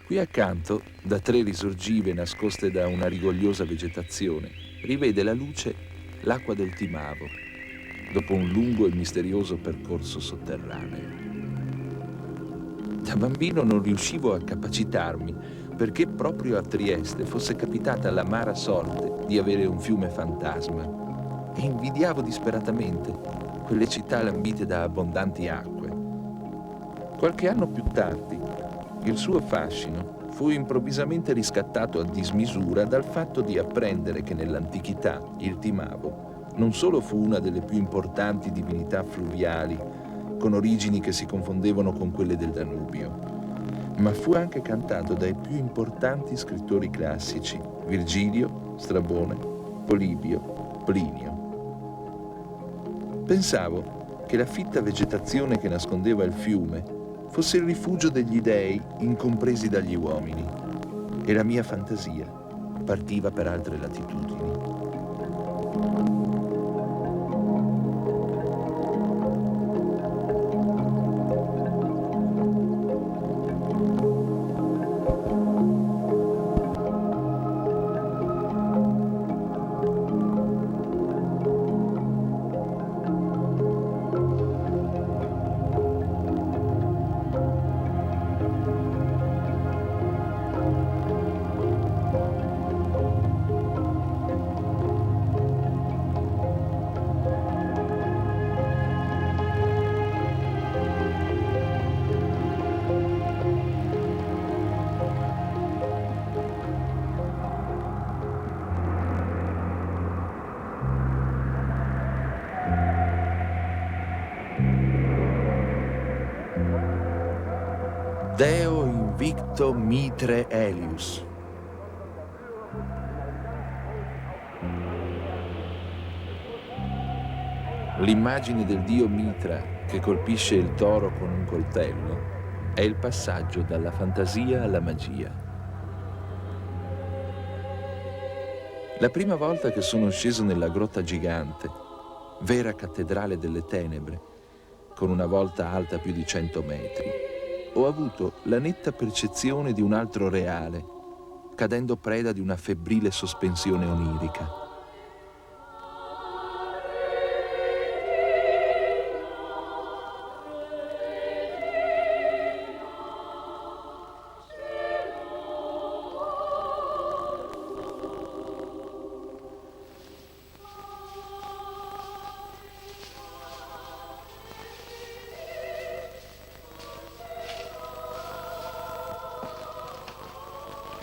Qui accanto, da tre risorgive nascoste da una rigogliosa vegetazione, rivede la luce l'acqua del Timavo, dopo un lungo e misterioso percorso sotterraneo. Da bambino non riuscivo a capacitarmi perché proprio a Trieste fosse capitata l'amara sorte di avere un fiume fantasma e invidiavo disperatamente quelle città lambite da abbondanti acque. Qualche anno più tardi, il suo fascino fu improvvisamente riscattato a dismisura dal fatto di apprendere che nell'antichità il Timavo non solo fu una delle più importanti divinità fluviali, con origini che si confondevano con quelle del Danubio, ma fu anche cantato dai più importanti scrittori classici, Virgilio, Strabone, Polibio, Plinio. Pensavo che la fitta vegetazione che nascondeva il fiume fosse il rifugio degli dei incompresi dagli uomini, e la mia fantasia partiva per altre latitudini. Deo invicto mitre Elius. L'immagine del dio Mitra che colpisce il toro con un coltello è il passaggio dalla fantasia alla magia. La prima volta che sono sceso nella grotta gigante, vera cattedrale delle tenebre, con una volta alta più di 100 metri, ho avuto la netta percezione di un altro reale, cadendo preda di una febbrile sospensione onirica.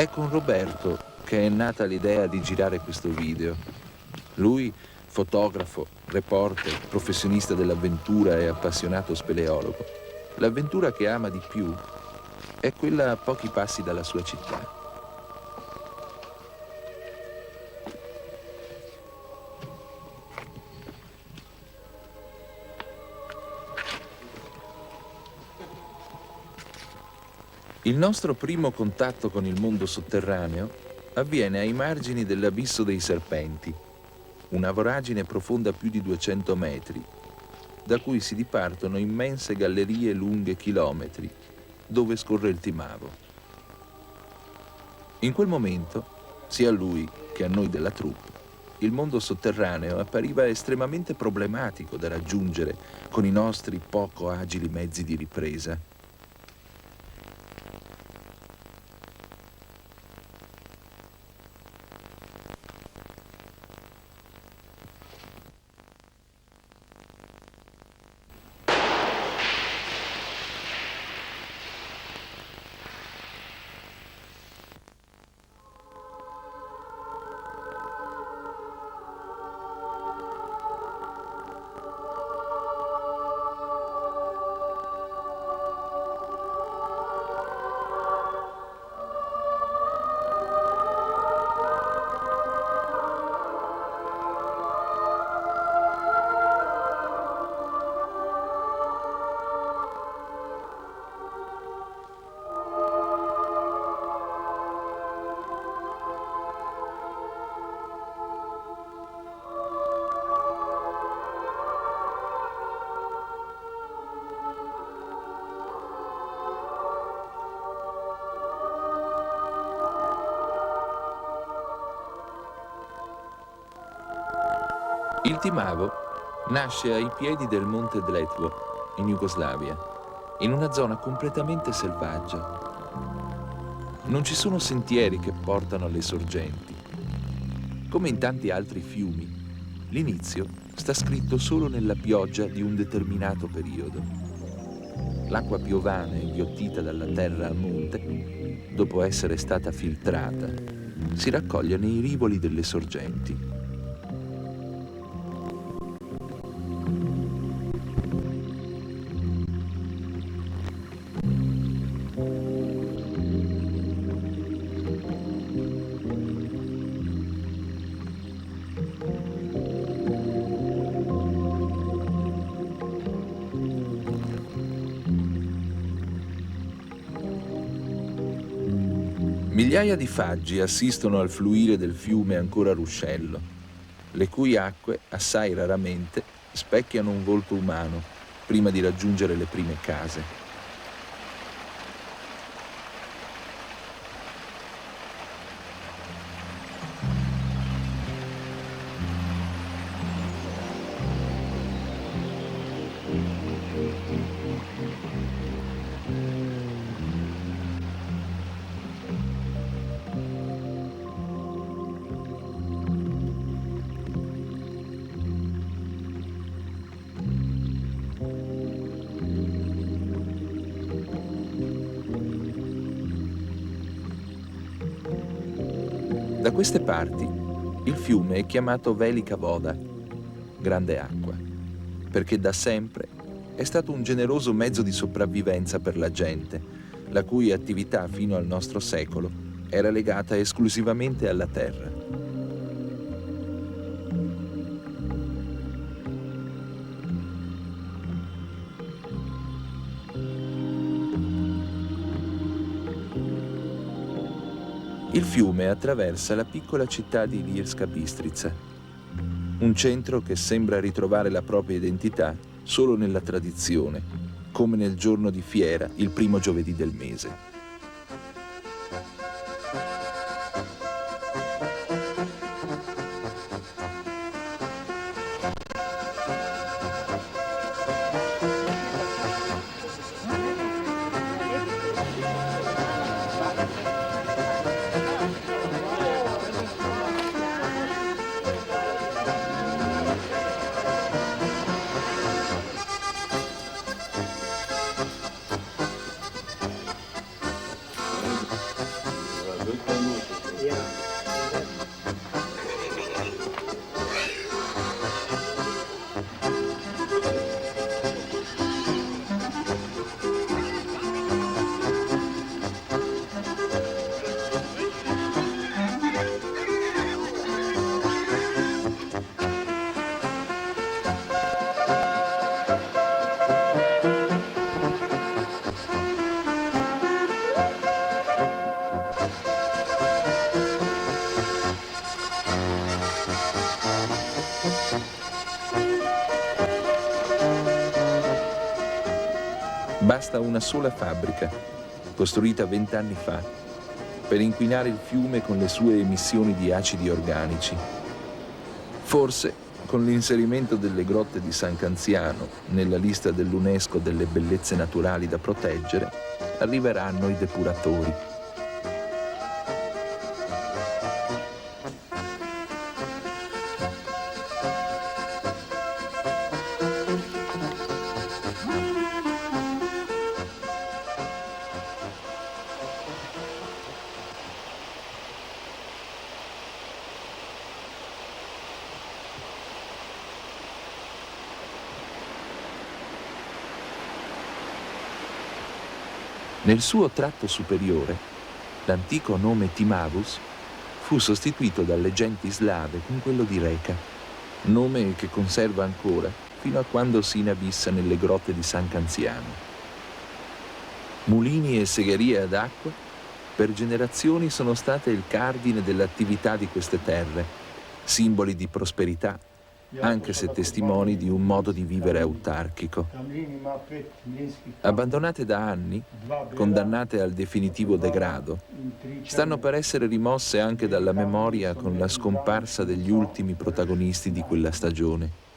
È con Roberto che è nata l'idea di girare questo video. Lui, fotografo, reporter, professionista dell'avventura e appassionato speleologo. L'avventura che ama di più è quella a pochi passi dalla sua città. Il nostro primo contatto con il mondo sotterraneo avviene ai margini dell'Abisso dei Serpenti, una voragine profonda più di 200 metri, da cui si dipartono immense gallerie lunghe chilometri, dove scorre il Timavo. In quel momento, sia a lui che a noi della troupe, il mondo sotterraneo appariva estremamente problematico da raggiungere con i nostri poco agili mezzi di ripresa. Il Timavo nasce ai piedi del monte Dletvo, in Jugoslavia, in una zona completamente selvaggia. Non ci sono sentieri che portano alle sorgenti. Come in tanti altri fiumi, l'inizio sta scritto solo nella pioggia di un determinato periodo. L'acqua piovana inghiottita dalla terra a monte, dopo essere stata filtrata, si raccoglie nei rivoli delle sorgenti. Migliaia di faggi assistono al fluire del fiume ancora ruscello, le cui acque, assai raramente, specchiano un volto umano prima di raggiungere le prime case. Da queste parti il fiume è chiamato Velika Voda, grande acqua, perché da sempre è stato un generoso mezzo di sopravvivenza per la gente, la cui attività fino al nostro secolo era legata esclusivamente alla terra. Il fiume attraversa la piccola città di Ilirska Bistrica, un centro che sembra ritrovare la propria identità solo nella tradizione, come nel giorno di fiera, il primo giovedì del mese. Basta una sola fabbrica, costruita 20 anni fa, per inquinare il fiume con le sue emissioni di acidi organici. Forse, con l'inserimento delle grotte di San Canziano nella lista dell'UNESCO delle bellezze naturali da proteggere, arriveranno i depuratori. Nel suo tratto superiore, l'antico nome Timavus fu sostituito dalle genti slave con quello di Reka, nome che conserva ancora fino a quando si inabissa nelle grotte di San Canziano. Mulini e segherie ad acqua per generazioni sono state il cardine dell'attività di queste terre, simboli di prosperità, anche se testimoni di un modo di vivere autarchico. Abbandonate da anni, condannate al definitivo degrado, stanno per essere rimosse anche dalla memoria con la scomparsa degli ultimi protagonisti di quella stagione.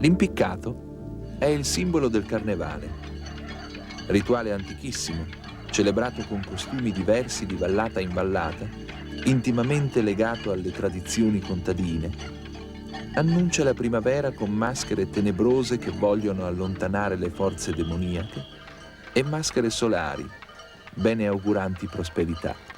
L'impiccato è il simbolo del carnevale, rituale antichissimo, celebrato con costumi diversi di vallata in vallata, intimamente legato alle tradizioni contadine. Annuncia la primavera con maschere tenebrose che vogliono allontanare le forze demoniache e maschere solari, bene auguranti prosperità.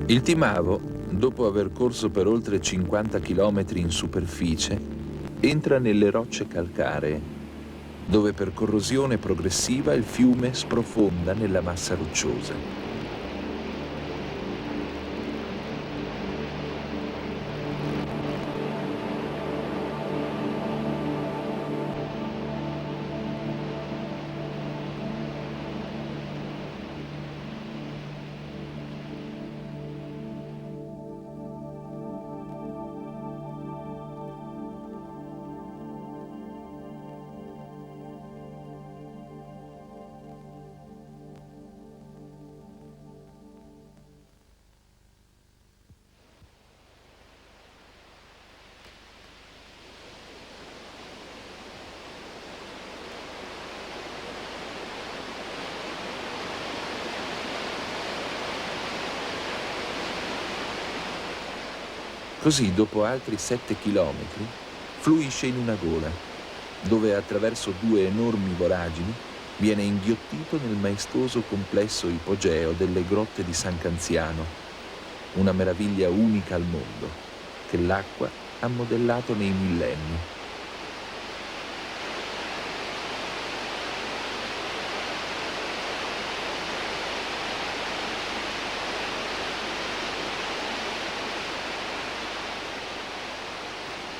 Il Timavo, dopo aver corso per oltre 50 chilometri in superficie, entra nelle rocce calcaree, dove per corrosione progressiva il fiume sprofonda nella massa rocciosa. Così, dopo altri 7 chilometri, fluisce in una gola, dove attraverso 2 enormi voragini viene inghiottito nel maestoso complesso ipogeo delle grotte di San Canziano, una meraviglia unica al mondo, che l'acqua ha modellato nei millenni.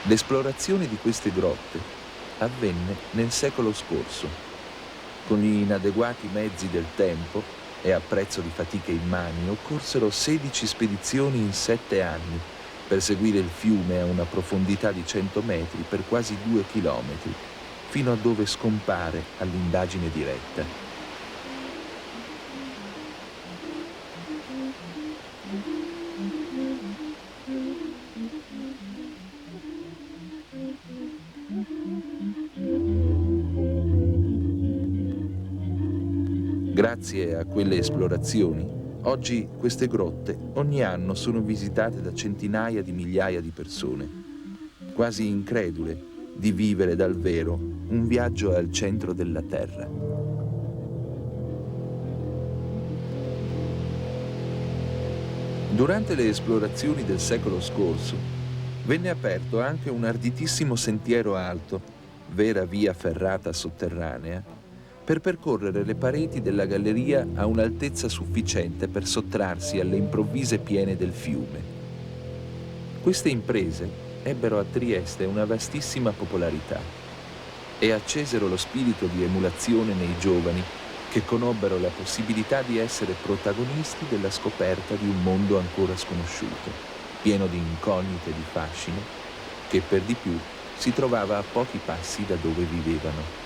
L'esplorazione di queste grotte avvenne nel secolo scorso. Con gli inadeguati mezzi del tempo e a prezzo di fatiche immani occorsero 16 spedizioni in 7 anni per seguire il fiume a una profondità di 100 metri per quasi 2 chilometri, fino a dove scompare all'indagine diretta. Grazie a quelle esplorazioni, oggi queste grotte ogni anno sono visitate da centinaia di migliaia di persone, quasi incredule di vivere dal vero un viaggio al centro della Terra. Durante le esplorazioni del secolo scorso venne aperto anche un arditissimo sentiero alto, vera via ferrata sotterranea, per percorrere le pareti della galleria a un'altezza sufficiente per sottrarsi alle improvvise piene del fiume. Queste imprese ebbero a Trieste una vastissima popolarità e accesero lo spirito di emulazione nei giovani che conobbero la possibilità di essere protagonisti della scoperta di un mondo ancora sconosciuto, pieno di incognite e di fascino, che per di più si trovava a pochi passi da dove vivevano.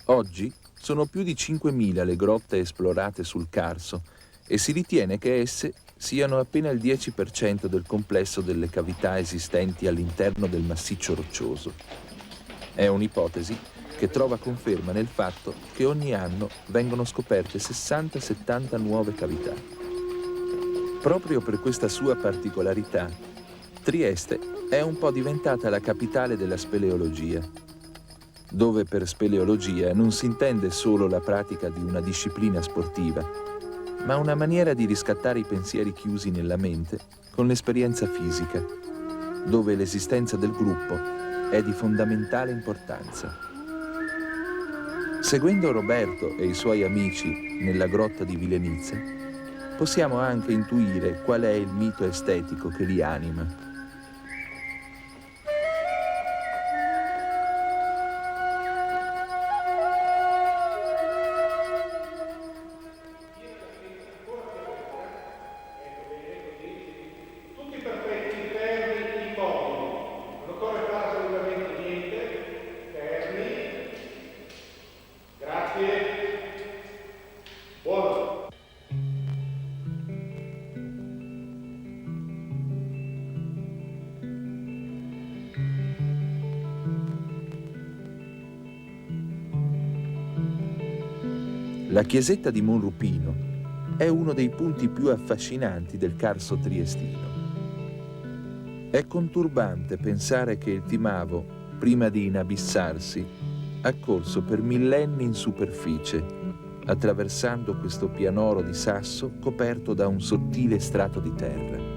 Oggi sono più di 5.000 le grotte esplorate sul Carso e si ritiene che esse siano appena il 10% del complesso delle cavità esistenti all'interno del massiccio roccioso. È un'ipotesi che trova conferma nel fatto che ogni anno vengono scoperte 60-70 nuove cavità. Proprio per questa sua particolarità, Trieste è un po' diventata la capitale della speleologia, dove per speleologia non si intende solo la pratica di una disciplina sportiva, ma una maniera di riscattare i pensieri chiusi nella mente con l'esperienza fisica, dove l'esistenza del gruppo è di fondamentale importanza. Seguendo Roberto e i suoi amici nella grotta di Vilenizza, possiamo anche intuire qual è il mito estetico che li anima. La chiesetta di Monrupino è uno dei punti più affascinanti del Carso triestino. È conturbante pensare che il Timavo, prima di inabissarsi, ha corso per millenni in superficie, attraversando questo pianoro di sasso coperto da un sottile strato di terra.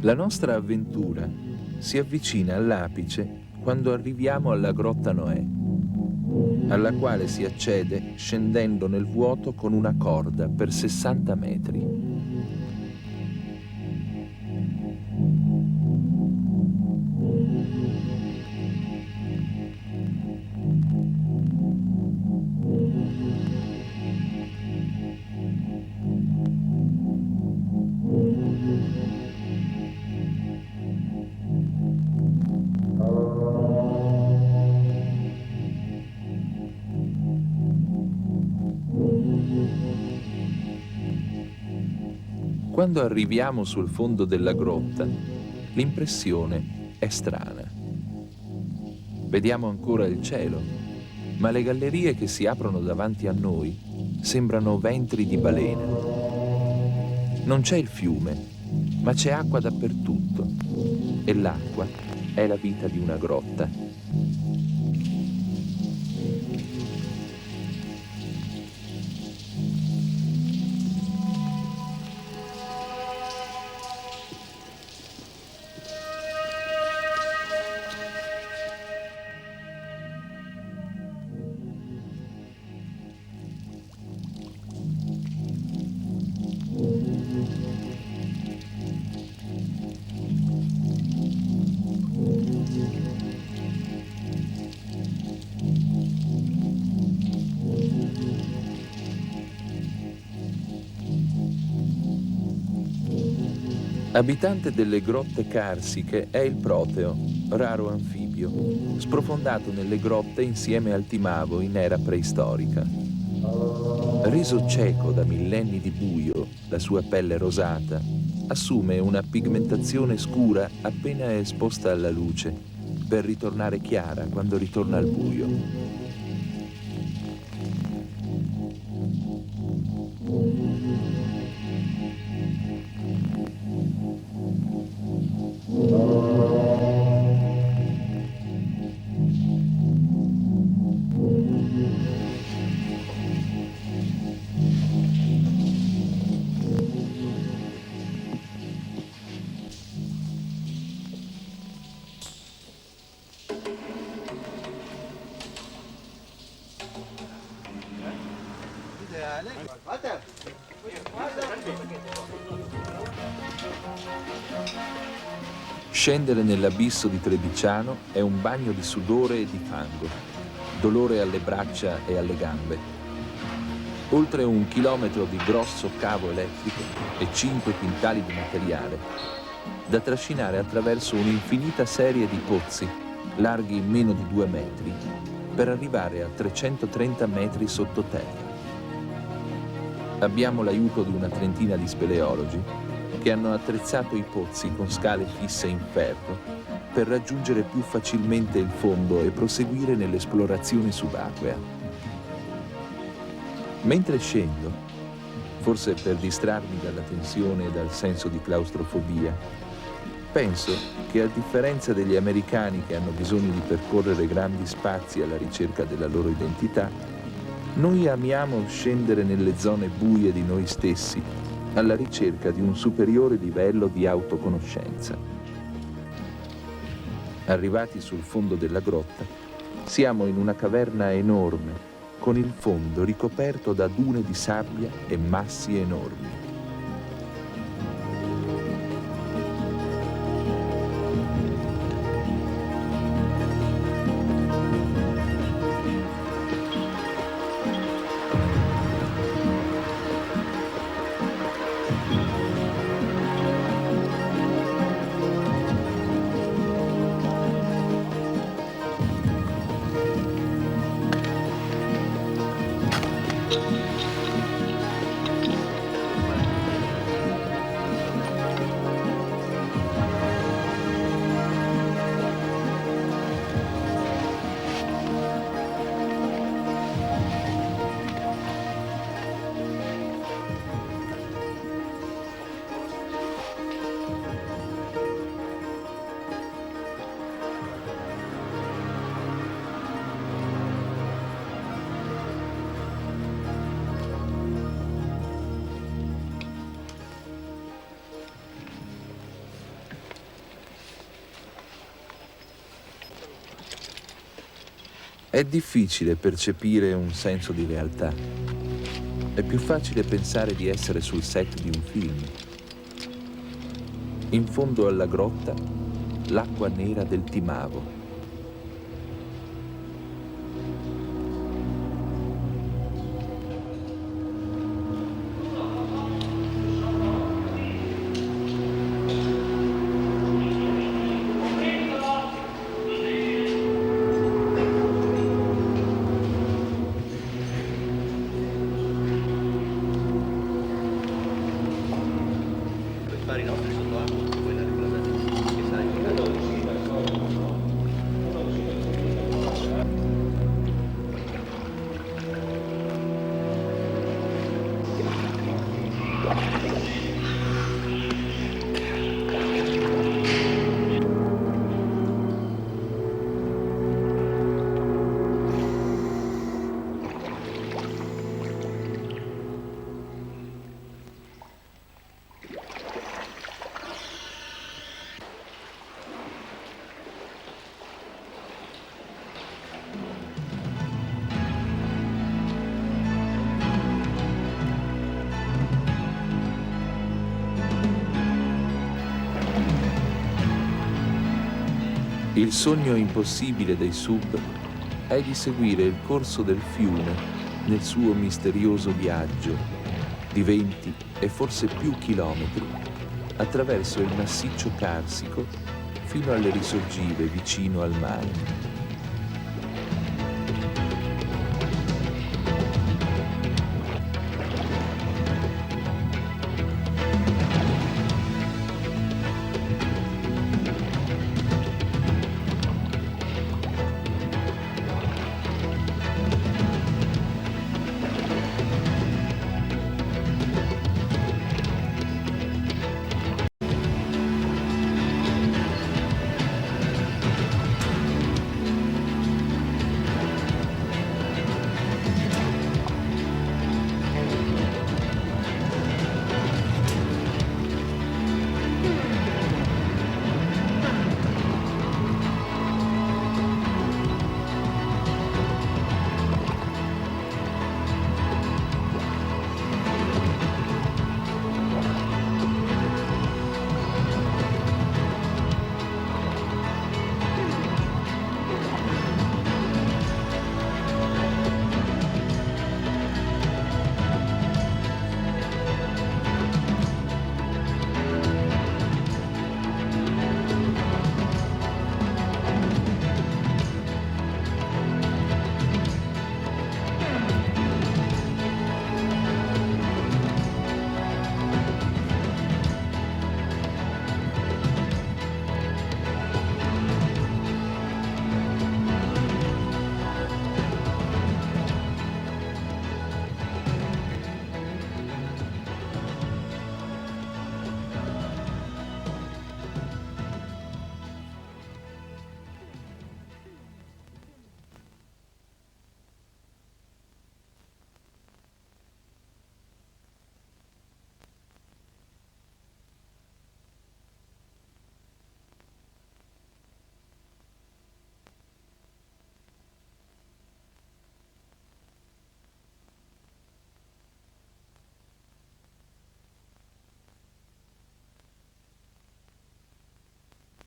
La nostra avventura si avvicina all'apice quando arriviamo alla Grotta Noè, alla quale si accede scendendo nel vuoto con una corda per 60 metri. Quando arriviamo sul fondo della grotta, l'impressione è strana. Vediamo ancora il cielo, ma le gallerie che si aprono davanti a noi sembrano ventri di balena. Non c'è il fiume, ma c'è acqua dappertutto e l'acqua è la vita di una grotta. Abitante delle grotte carsiche è il proteo, raro anfibio, sprofondato nelle grotte insieme al timavo in era preistorica. Reso cieco da millenni di buio, la sua pelle rosata assume una pigmentazione scura appena è esposta alla luce, per ritornare chiara quando ritorna al buio. Scendere nell'abisso di Trevigiano è un bagno di sudore e di fango, dolore alle braccia e alle gambe. Oltre 1 chilometro di grosso cavo elettrico e 5 quintali di materiale, da trascinare attraverso un'infinita serie di pozzi, larghi meno di 2 metri, per arrivare a 330 metri sottoterra. Abbiamo l'aiuto di una trentina di speleologi che hanno attrezzato i pozzi con scale fisse in ferro per raggiungere più facilmente il fondo e proseguire nell'esplorazione subacquea. Mentre scendo, forse per distrarmi dalla tensione e dal senso di claustrofobia, penso che a differenza degli americani che hanno bisogno di percorrere grandi spazi alla ricerca della loro identità, noi amiamo scendere nelle zone buie di noi stessi alla ricerca di un superiore livello di autoconoscenza. Arrivati sul fondo della grotta, siamo in una caverna enorme, con il fondo ricoperto da dune di sabbia e massi enormi. È difficile percepire un senso di realtà. È più facile pensare di essere sul set di un film. In fondo alla grotta, l'acqua nera del Timavo. Il sogno impossibile dei sub è di seguire il corso del fiume nel suo misterioso viaggio di 20 e forse più chilometri attraverso il massiccio carsico fino alle risorgive vicino al mare.